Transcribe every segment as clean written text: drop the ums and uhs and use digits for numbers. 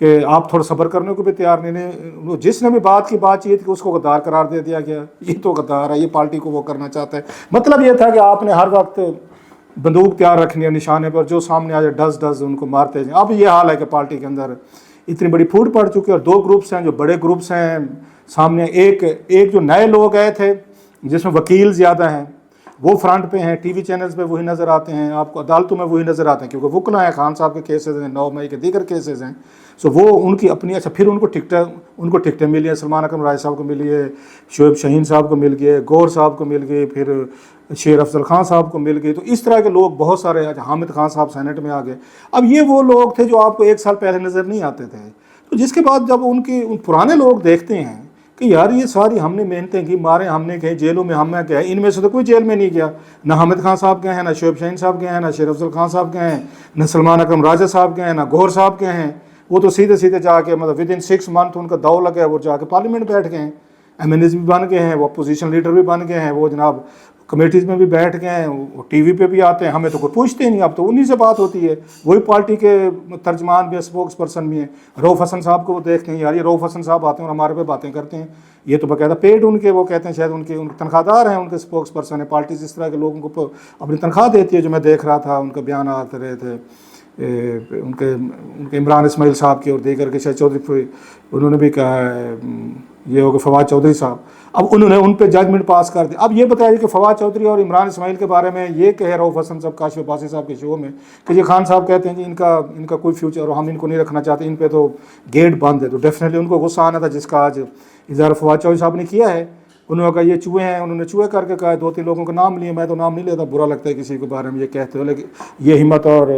کہ آپ تھوڑا صبر کرنے کو بھی تیار نہیں. جس نے بھی بات چیت کہ اس کو غدار قرار دے دیا گیا, یہ تو غدار ہے, یہ پارٹی کو وہ کرنا چاہتا ہے. مطلب یہ تھا کہ آپ نے ہر وقت بندوق تیار رکھنی ہے نشانے پر, جو سامنے آ جائے ڈز ان کو مارتے جائیں. اب یہ حال ہے کہ پارٹی کے اندر اتنی بڑی پھوٹ پڑ چکی ہے, اور 2 گروپس ہیں جو بڑے گروپس ہیں سامنے. ایک جو نئے لوگ آئے تھے جس میں وکیل زیادہ ہیں, وہ فرنٹ پہ ہیں, ٹی وی چینلز پہ وہی نظر آتے ہیں, آپ کو عدالتوں میں وہی نظر آتے ہیں, کیونکہ وکلا ہیں, خان صاحب کے کیسز ہیں, 9 مئی کے دیگر کیسز ہیں. سو وہ ان کی اپنی, اچھا پھر ان کو ٹکٹیں ملی ہیں, سلمان اکرم راج صاحب کو ملی ہے, شعیب شاہین صاحب کو مل گئے, گور صاحب کو مل گئی, پھر شیر افضل خان صاحب کو مل گئی. تو اس طرح کے لوگ بہت سارے, حامد خان صاحب سینٹ میں آ گئے. اب یہ وہ لوگ تھے جو آپ کو 1 سال پہلے نظر نہیں آتے تھے. تو جس کے بعد جب ان پرانے لوگ دیکھتے ہیں کہ یار یہ ساری ہم نے محنتیں کی, مارے ہم نے گئے, جیلوں میں ہم نے گئے, ان میں سے تو کوئی جیل میں نہیں گیا. نہ حامد خان صاحب گئے ہیں, نہ شعیب شاہین صاحب گئے ہیں, نہ شیر افضل خان صاحب گئے ہیں, نہ سلمان اکرم راجہ صاحب گئے ہیں, نہ گور صاحب گئے ہیں. وہ تو سیدھے جا کے مطلب ود ان 6 منتھ ان کا داؤ لگا ہے, وہ جا کے پارلیمنٹ بیٹھ گئے ہیں, ایم این ایز بھی بن گئے ہیں, وہ اپوزیشن لیڈر بھی بن گئے ہیں, وہ جناب کمیٹیز میں بھی بیٹھ گئے ہیں, وہ ٹی وی پہ بھی آتے ہیں. ہمیں تو کوئی پوچھتے ہی نہیں, اب تو انہی سے بات ہوتی ہے. وہی پارٹی کے ترجمان بھی, اسپوکس پرسن بھی ہیں. رؤف حسن صاحب کو وہ دیکھتے ہیں, یار یہ رؤف حسن صاحب آتے ہیں اور ہمارے پہ باتیں کرتے ہیں, یہ تو باقاعدہ پیڈ ان کے, وہ کہتے ہیں شاید ان کے تنخواہ دار ہیں, ان کے اسپوکس پرسن ہیں. پارٹیز اس طرح کے لوگوں کو اپنی تنخواہ دیتی ہے, جو میں دیکھ رہا تھا ان کے بیانات رہے تھے ان کے عمران اسماعیل صاحب کے اور دیگر کے, شاید چودھری انہوں نے بھی کہا ہے, یہ ہو کہ فواد چودھری صاحب, اب انہوں نے ان پہ ججمنٹ پاس کر دی. اب یہ بتائیے کہ فواد چودھری اور عمران اسماعیل کے بارے میں یہ کہہ رؤف حسن صاحب, کاشف عباسی صاحب کے شو میں, کہ یہ خان صاحب کہتے ہیں کہ ان کا کوئی فیوچر, اور ہم ان کو نہیں رکھنا چاہتے, ان پہ تو گیٹ بند ہے. تو ڈیفینیٹلی ان کو غصہ آنا تھا, جس کا آج اظہار فواد چودھری صاحب نے کیا ہے. انہوں نے کہا یہ چوہے ہیں, انہوں نے چوہے کر کے کہا, 2-3 لوگوں کے نام لیے, میں تو نام نہیں لیتا, برا لگتا ہے کسی کے بارے میں یہ کہتے ہو, لیکن یہ ہمت اور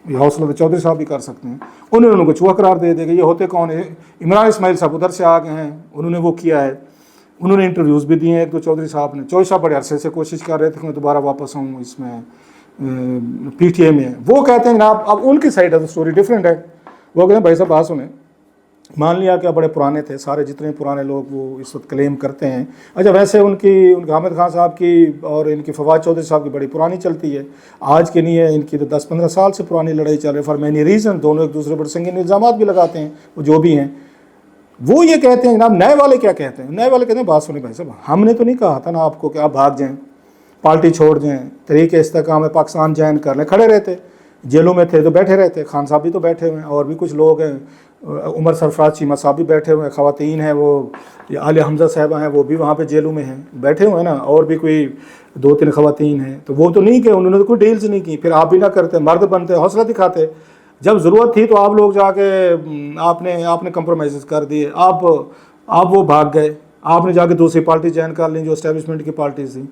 یہ حوصلہ تو چودھری صاحب بھی کر سکتے ہیں. انہوں نے ان کو چوہا قرار دے دیا کہ یہ ہوتے کون ہیں. عمران اسماعیل صاحب ادھر سے آ گئے ہیں, انہوں نے وہ کیا ہے, انہوں نے انٹرویوز بھی دیے ہیں. ایک تو چودھری صاحب بڑے عرصے سے کوشش کر رہے تھے کہ میں دوبارہ واپس آؤں اس میں پی ٹی اے میں. وہ کہتے ہیں جناب, اب ان کی سائڈ ہے تو اسٹوری ڈفرینٹ ہے. وہ کہتے ہیں بھائی صاحب بات سنیں, مان لیا کہ آپ بڑے پرانے تھے, سارے جتنے پرانے لوگ وہ اس وقت کلیم کرتے ہیں. اچھا ویسے ان کے حامد خان صاحب کی اور ان کی فواد چودھری صاحب کی بڑی پرانی چلتی ہے, آج کی نہیں ہے, ان کی تو 10-15 سال سے پرانی لڑائی چل رہی ہے. فار مینی ریزن دونوں ایک دوسرے پر سنگین الزامات بھی لگاتے ہیں, وہ جو بھی ہیں. وہ یہ کہتے ہیں جناب, نئے والے کیا کہتے ہیں, نئے والے کہتے ہیں بات سنیں بھائی صاحب, ہم نے تو نہیں کہا تھا نا آپ کو کہ آپ بھاگ جائیں, پارٹی چھوڑ جائیں, تحریک استحکام پاکستان جوائن کر لیں. کھڑے رہتے, جیلوں میں تھے تو بیٹھے رہتے. خان صاحب بھی تو بیٹھے ہوئے ہیں, اور بھی کچھ لوگ ہیں, عمر سرفراز چیمہ صاحب بھی بیٹھے ہوئے ہیں, خواتین ہیں, وہ عالیہ حمزہ صاحبہ ہیں, وہ بھی وہاں پہ جیلوں میں ہیں, بیٹھے ہوئے ہیں نا, اور بھی کوئی 2-3 خواتین ہیں. تو وہ تو نہیں کہ انہوں نے تو کوئی ڈیلز نہیں کی. پھر آپ بھی نہ کرتے, مرد بنتے, حوصلہ دکھاتے. جب ضرورت تھی تو آپ لوگ جا کے آپ نے کمپرومائز کر دیے, آپ وہ بھاگ گئے, آپ نے جا کے دوسری پارٹی جوائن کر لیں جو اسٹیبلشمنٹ کی پارٹیز تھیں.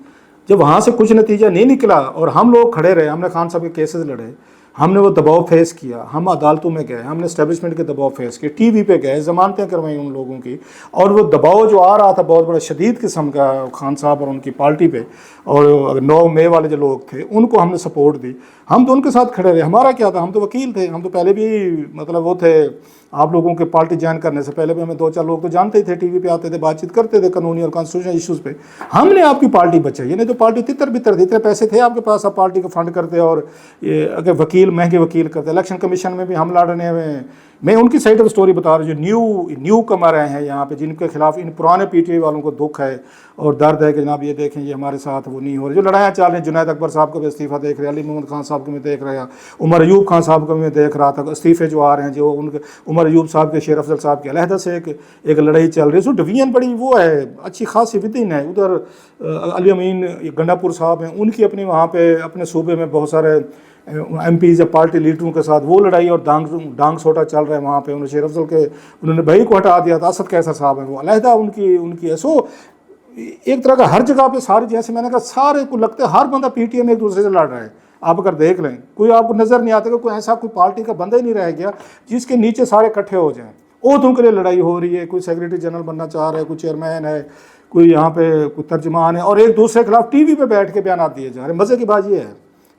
جب وہاں سے کچھ نتیجہ نہیں نکلا اور ہم لوگ کھڑے رہے, ہم نے خان صاحب کے کیسز لڑے, ہم نے وہ دباؤ فیس کیا, ہم عدالتوں میں گئے, ہم نے اسٹیبلشمنٹ کے دباؤ فیس کیے, ٹی وی پہ گئے, ضمانتیں کروائیں ان لوگوں کی, اور وہ دباؤ جو آ رہا تھا بہت بڑا شدید قسم کا خان صاحب اور ان کی پارٹی پہ, اور 9 مئی والے جو لوگ تھے ان کو ہم نے سپورٹ دی. ہم تو ان کے ساتھ کھڑے رہے. ہمارا کیا تھا, ہم تو وکیل تھے, ہم تو پہلے بھی مطلب وہ تھے, آپ لوگوں کے پارٹی جوائن کرنے سے پہلے بھی ہمیں 2-4 لوگ تو جانتے ہی تھے, ٹی وی پہ آتے تھے, بات چیت کرتے تھے قانونی اور کانسٹیٹیوشنل ایشوز پہ. ہم نے آپ کی پارٹی بچائی, نہیں تو پارٹی تتر بتر تھی, اتنے پیسے تھے آپ کے پاس, آپ پارٹی کو فنڈ کرتے, اور اگر وکیل مہنگے وکیل کرتے. الیکشن کمیشن میں بھی ہم لڑنے میں, میں ان کی سائڈ آف سٹوری بتا رہا ہوں, جو نیو کمر آئے ہیں یہاں پہ, جن کے خلاف ان پرانے پی ٹی آئی والوں کو دکھ ہے اور درد ہے کہ جناب یہ دیکھیں یہ ہمارے ساتھ وہ نہیں ہو رہی. جو لڑائیاں چل رہی ہیں, جنید اکبر صاحب کو بھی استعفیٰ دیکھ رہے, علی محمد خان صاحب کو بھی دیکھ رہا, عمر ایوب خان صاحب کو بھی دیکھ رہا تھا, استعفے جو آ رہے ہیں, جو ان کے عمر ایوب صاحب کے, شیر افضل صاحب کے علیحدہ سے ایک لڑائی چل رہی ہے. سو ڈویژن بڑی وہ ہے, اچھی خاصی ودین ہے. ادھر علی امین گنڈا پور صاحب ہیں, ان کی اپنی وہاں پہ اپنے صوبے میں بہت سارے ایم پیز یا پارٹی لیڈروں کے ساتھ وہ لڑائی اور ڈانگ سوٹا چل رہا ہے وہاں پہ. انہوں نے شیر افضل کے انہوں نے بھائی کو ہٹا دیا تھا, اسد کیسر صاحب ہیں وہ علیحدہ ان کی ہے. سو ایک طرح کا ہر جگہ پہ ساری, جیسے میں نے کہا, سارے کو لگتا ہے ہر بندہ پی ٹی ایم ایک دوسرے سے لڑ رہا ہے. آپ اگر دیکھ لیں, کوئی آپ کو نظر نہیں آتا کہ کوئی ایسا کوئی پارٹی کا بندہ ہی نہیں رہ گیا جس کے نیچے سارے اکٹھے ہو جائیں. عہدوں کے لیے لڑائی ہو رہی ہے, کوئی سیکریٹری جنرل بننا چاہ رہا ہے, کوئی چیئرمین ہے, کوئی یہاں پہ کوئی ترجمان ہے, اور ایک دوسرے کے خلاف ٹی وی پہ بیٹھ کے بیانات دیے جا رہے ہیں. مزے کی بات یہ ہے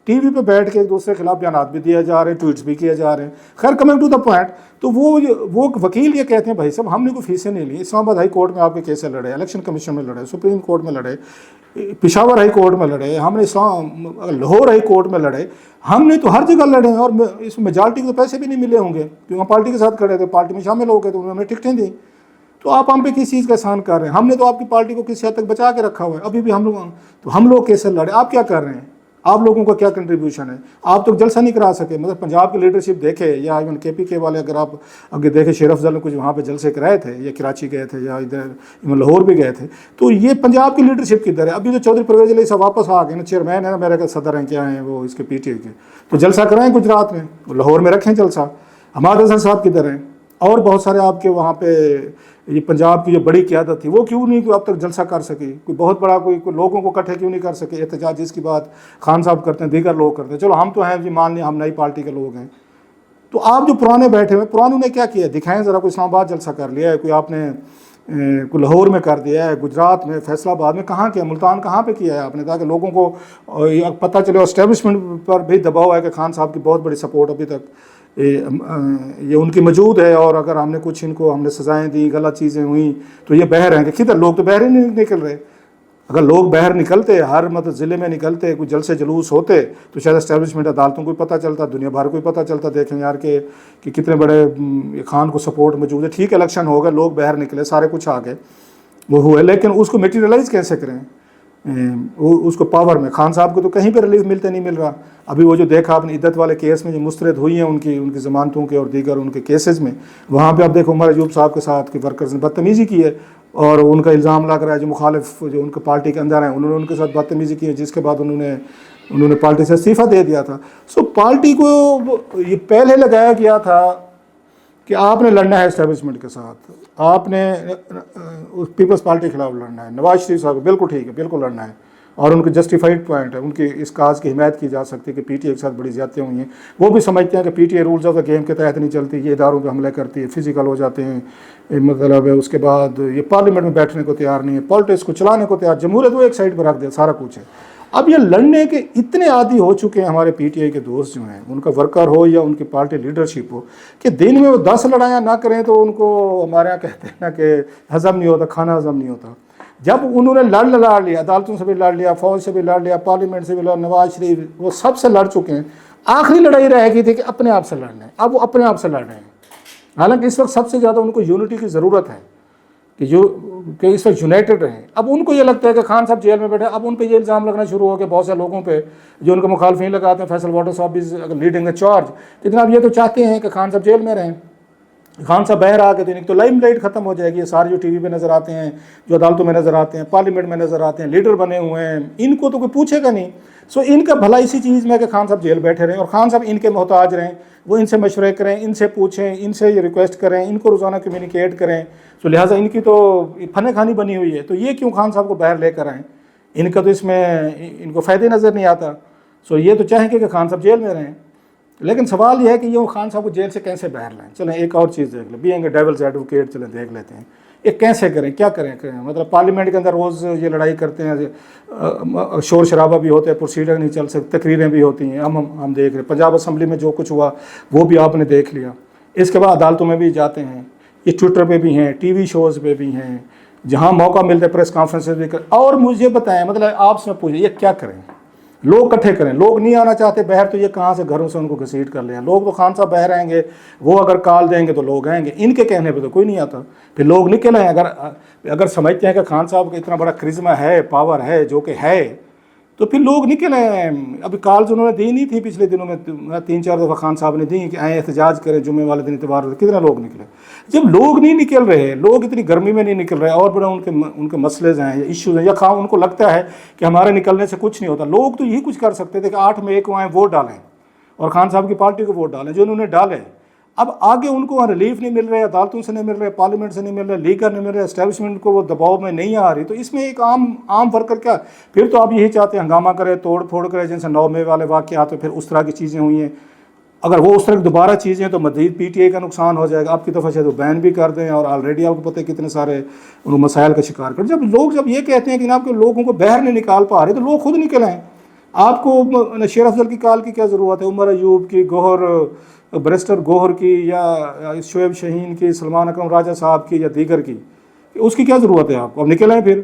ٹی وی پہ بیٹھ کے ایک دوسرے کے خلاف بیانات بھی دیا جا رہے ہیں, ٹویٹس بھی کیے جا رہے ہیں. خیر کمنگ ٹو دا پوائنٹ, تو وہ وکیل یہ کہتے ہیں بھائی صاحب ہم نے کوئی فیسیں نہیں لی, اسلام آباد ہائی کورٹ میں آپ کے کیسے لڑے, الیکشن کمیشن میں لڑے, سپریم کورٹ میں لڑے, پشاور ہائی کورٹ میں لڑے, ہم نے لاہور ہائی کورٹ میں لڑے, ہم نے تو ہر جگہ لڑے ہیں, اور اس میجارٹی کو پیسے بھی نہیں ملے ہوں گے کیونکہ ہم پارٹی کے ساتھ کھڑے تھے, پارٹی میں شامل ہو گئے تو انہوں نے ٹکٹیں دیں. تو آپ ہم پہ کس چیز کا احسان کر رہے ہیں؟ ہم نے تو آپ کی پارٹی کو کسی حد تک بچا کے رکھا ہوا ہے, ابھی بھی ہم لوگ کیسے لڑے, آپ کیا کر رہے ہیں, آپ لوگوں کا کیا کنٹریبیوشن ہے؟ آپ تو جلسہ نہیں کرا سکے. مطلب پنجاب کی لیڈرشپ دیکھے یا ایون کے پی کے والے, اگر آپ آگے دیکھیں شیر افضل نے کچھ وہاں پہ جلسے کرائے تھے, یا کراچی گئے تھے, یا ادھر ایون لاہور بھی گئے تھے, تو یہ پنجاب کی لیڈرشپ کدھر ہے؟ ابھی تو چودھری پرویز علی صاحب واپس آ گئے نا, چیئرمین ہے نا میرے صدر ہیں کیا ہیں وہ اس کے پی ٹی اے کے, تو جلسہ کرائیں گجرات میں, لاہور میں رکھیں جلسہ. حماد حسن صاحب کدھر ہیں؟ اور بہت سارے آپ کے وہاں پہ یہ پنجاب کی جو بڑی قیادت تھی وہ کیوں نہیں کوئی اب تک جلسہ کر سکی, کوئی بہت بڑا کوئی لوگوں کو اکٹھے کیوں نہیں کر سکے؟ احتجاج جس کی بات خان صاحب کرتے ہیں, دیگر لوگ کرتے ہیں, چلو ہم تو ہیں جی مان لیں ہم نئی پارٹی کے لوگ ہیں. تو آپ جو پرانے بیٹھے ہوئے, پرانوں نے کیا کیا دکھائیں ذرا, کوئی اسلام آباد جلسہ کر لیا ہے, کوئی آپ نے کوئی لاہور میں کر دیا ہے, گجرات میں, فیصل آباد میں کہاں کیا, ملتان کہاں پہ کیا ہے آپ نے, تاکہ لوگوں کو پتہ چلے. اسٹیبلشمنٹ پر بھی دباؤ ہے کہ خان صاحب کی بہت بڑی سپورٹ ابھی تک یہ ان کی موجود ہے, اور اگر ہم نے کچھ ان کو ہم نے سزائیں دی, غلط چیزیں ہوئیں تو یہ باہر ہیں کہ کدھر, لوگ تو باہر ہی نہیں نکل رہے. اگر لوگ باہر نکلتے, ہر مطلب ضلع میں نکلتے, کوئی جلسے جلوس ہوتے, تو شاید اسٹیبلشمنٹ عدالتوں کو بھی پتہ چلتا, دنیا بھر کو بھی پتہ چلتا. دیکھیں یار کہ کتنے بڑے خان کو سپورٹ موجود ہے. ٹھیک ہے الیکشن ہو گئے, لوگ باہر نکلے, سارے کچھ آ گئے, وہ ہوئے, لیکن اس کو میٹیریلائز کیسے کریں اس کو پاور میں؟ خان صاحب کو تو کہیں پہ ریلیف ملتے نہیں مل رہا. ابھی وہ جو دیکھا آپ نے عدت والے کیس میں جو مسترد ہوئی ہیں ان کی ضمانتوں کے اور دیگر ان کے کیسز میں, وہاں پہ آپ دیکھو عمر ایوب صاحب کے ساتھ کے ورکرز نے بدتمیزی کی ہے, اور ان کا الزام لگ رہا ہے جو مخالف جو ان کے پارٹی کے اندر ہیں انہوں نے ان کے ساتھ بدتمیزی کی ہے, جس کے بعد انہوں نے پارٹی سے استعفیٰ دے دیا تھا. سو پارٹی کو یہ پہلے لگایا گیا تھا کہ آپ نے لڑنا ہے اسٹیبلشمنٹ کے ساتھ, آپ نے پیپلز پارٹی کے خلاف لڑنا ہے. نواز شریف صاحب بالکل ٹھیک ہے, بالکل لڑنا ہے, اور ان کے جسٹیفائڈ پوائنٹ ہے, ان کی اس کاز کی حمایت کی جا سکتی ہے کہ پی ٹی اے کے ساتھ بڑی زیادتیاں ہوئی ہیں. وہ بھی سمجھتے ہیں کہ P T A rules of the game کے تحت نہیں چلتی, یہ اداروں پہ حملے کرتی ہے, فزیکل ہو جاتے ہیں, مطلب اس کے بعد یہ پارلیمنٹ میں بیٹھنے کو تیار نہیں ہے, پالیٹکس کو چلانے کو تیار, جمہوریت وہ ایک سائڈ پہ رکھ دیا, سارا کچھ ہے. اب یہ لڑنے کے اتنے عادی ہو چکے ہیں ہمارے پی ٹی آئی کے دوست جو ہیں, ان کا ورکر ہو یا ان کی پارٹی لیڈرشپ ہو, کہ دن میں وہ 10 لڑائیاں نہ کریں تو ان کو ہمارے یہاں کہتے ہیں نا کہ ہضم نہیں ہوتا, کھانا ہضم نہیں ہوتا. جب انہوں نے لڑ لیا, عدالتوں سے بھی لڑ لیا, فوج سے بھی لڑ لیا, پارلیمنٹ سے بھی لڑ, نواز شریف وہ سب سے لڑ چکے ہیں, آخری لڑائی رہ گئی تھی کہ اپنے آپ سے لڑنا ہے. اب وہ اپنے آپ سے لڑ رہے ہیں, حالانکہ اس وقت سب سے زیادہ ان کو یونٹی کی ضرورت ہے کہ اس وقت یونائٹڈ رہیں. اب ان کو یہ لگتا ہے کہ خان صاحب جیل میں بیٹھے, اب ان پہ یہ الزام لگنا شروع ہو گیا بہت سے لوگوں پہ جو ان کے مخالفین لگاتے ہیں, فیصل واٹر صاحب از لیڈنگ اے چارج. کہ جناب یہ تو چاہتے ہیں کہ خان صاحب جیل میں رہیں, خان صاحب باہر آ کے تو ایک تو لائم لائٹ ختم ہو جائے گی. یہ سارے جو ٹی وی پہ نظر آتے ہیں, جو عدالتوں میں نظر آتے ہیں, پارلیمنٹ میں نظر آتے ہیں, لیڈر بنے ہوئے ہیں, ان کو تو کوئی پوچھے گا نہیں. سو ان کا بھلا اسی چیز میں کہ خان صاحب جیل بیٹھے رہیں اور خان صاحب ان کے محتاج رہیں, وہ ان سے مشورے کریں, ان سے پوچھیں, ان سے یہ ریکویسٹ کریں, ان کو روزانہ کمیونیکیٹ کریں. سو لہٰذا ان کی تو فن کھانی بنی ہوئی ہے. تو یہ کیوں خان صاحب کو باہر لے کر آئیں؟ ان کا تو اس میں ان کو فائدے نظر نہیں آتا. سو یہ تو چاہیں گے کہ خان صاحب جیل میں رہیں, لیکن سوال یہ ہے کہ یہ خان صاحب کو جیل سے کیسے باہر لائیں. چلیں ایک اور چیز دیکھ لیں, بینگ اے ڈیولز ایڈوکیٹ, چلیں دیکھ لیتے ہیں یہ کیسے کریں, کیا کریں. مطلب پارلیمنٹ کے اندر روز یہ لڑائی کرتے ہیں, شور شرابہ بھی ہوتا ہے, پروسیڈر نہیں چل سکتے, تقریریں بھی ہوتی ہیں, ہم دیکھ رہے ہیں پنجاب اسمبلی میں جو کچھ ہوا وہ بھی آپ نے دیکھ لیا. اس کے بعد عدالتوں میں بھی جاتے ہیں, یہ ٹویٹر پہ بھی ہیں, ٹی وی شوز پہ بھی ہیں, جہاں موقع ملتا ہے پریس کانفرنسز بھی اور مجھے بتائیں مطلب آپ سے پوچھیں یہ کیا کریں, لوگ اکٹھے کریں. لوگ نہیں آنا چاہتے باہر, تو یہ کہاں سے گھروں سے ان کو گھسیٹ کر لیں. لوگ تو خان صاحب باہر آئیں گے, وہ اگر کال دیں گے تو لوگ آئیں گے, ان کے کہنے پہ تو کوئی نہیں آتا. پھر لوگ نکل آئیں. اگر سمجھتے ہیں کہ خان صاحب کا اتنا بڑا کرزما ہے, پاور ہے, جو کہ ہے, تو پھر لوگ نکل آئے. ابھی کالز انہوں نے دی نہیں تھی پچھلے دنوں میں, 3-4 دفعہ خان صاحب نے دی کہ آئیں احتجاج کریں جمعے والے دن, اتوار والے, کتنے لوگ نکلے. جب لوگ نہیں نکل رہے, لوگ اتنی گرمی میں نہیں نکل رہے, اور بڑا ان کے مسئلے ہیں یا ایشوز ہیں, یا خواہ ان کو لگتا ہے کہ ہمارے نکلنے سے کچھ نہیں ہوتا. لوگ تو یہی کچھ کر سکتے تھے کہ 8 مئی کو آئیں, ووٹ ڈالیں اور خان صاحب کی پارٹی کو ووٹ ڈالیں, جو انہوں نے ڈالے. اب آگے ان کو ریلیف نہیں مل رہے, عدالتوں سے نہیں مل رہے, پارلیمنٹ سے نہیں مل رہے, لیگر نہیں مل رہے, اسٹیبلشمنٹ کو وہ دباؤ میں نہیں آ رہی. تو اس میں ایک عام ورکر کیا, پھر تو آپ یہی چاہتے ہیں ہنگامہ کرے, توڑ پھوڑ کرے, جن سے 9 مئی والے واقعات پھر اس طرح کی چیزیں ہوئی ہیں. اگر وہ اس طرح دوبارہ چیزیں ہیں تو مزید پی ٹی آئی کا نقصان ہو جائے گا. آپ کی طرف سے تو بین بھی کر دیں, اور آلریڈی آپ کو پتہ ہے کتنے سارے ان مسائل کا شکار کر. جب یہ کہتے ہیں کہ جناب کہ لوگوں کو باہر نہیں نکال پا رہے, تو لوگ خود نکل آئیں. آپ کو شیر افضل کی کال کی کیا ضرورت ہے؟ عمر ایوب کی، گوہر بیرسٹر گوہر کی، یا شعیب شاہین کی، سلمان اکرم راجہ صاحب کی، یا دیگر کی، اس کی کیا ضرورت ہے آپ کو؟ اب نکل آئیں، پھر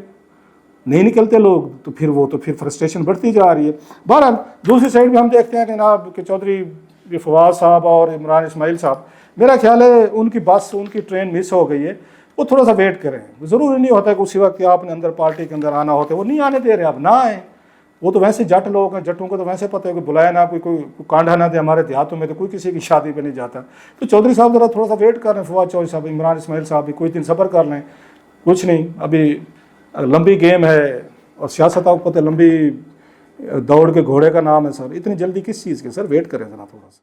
نہیں نکلتے لوگ تو پھر فرسٹریشن بڑھتی جا رہی ہے۔ بہرحال دوسری سائڈ بھی ہم دیکھتے ہیں کہ جناب کہ چودھری فواز صاحب اور عمران اسماعیل صاحب، میرا خیال ہے ان کی بس، ان کی ٹرین مس ہو گئی ہے، وہ تھوڑا سا ویٹ کریں۔ ضروری نہیں ہوتا کہ اسی وقت آپ نے اندر پارٹی کے اندر آنا ہوتا ہے، وہ نہیں آنے دے رہے، آپ نہ آئیں۔ وہ تو ویسے جٹ لوگ ہیں، جٹوں کو تو ویسے پتہ ہے کہ بلایا نہ، کوئی کانڈا نہ دے۔ ہمارے دیہاتوں میں تو کوئی کسی کی شادی پہ نہیں جاتا۔ تو چودھری صاحب ذرا تھوڑا سا ویٹ کر رہے ہیں، فواد چودھری صاحب، عمران اسماعیل صاحب بھی کچھ دن صبر کر لیں، کچھ نہیں، ابھی لمبی گیم ہے، اور سیاست آپ کو پتہ ہے لمبی دوڑ کے گھوڑے کا نام ہے سر، اتنی جلدی کس چیز کے؟ سر ویٹ کریں ذرا تھوڑا سا۔